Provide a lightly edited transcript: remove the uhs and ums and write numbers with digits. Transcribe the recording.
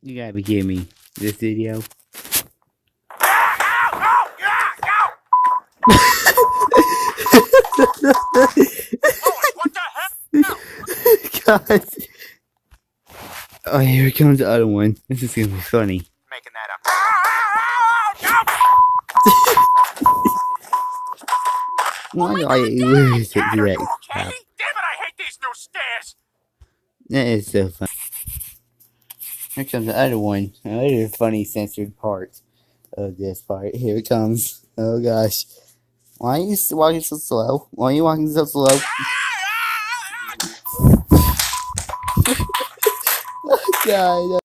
You gotta be kidding me. This video. What the hell? God. Oh, here comes the other one. This is gonna be funny. Making that up. Why do I lose it Dad, are direct? you okay? Damn it, I hate these new stairs. That is so funny. Here comes the other one. Another funny censored part of this part. Here it comes. Oh gosh. Why are you walking so slow? Why are you walking so slow? Oh God.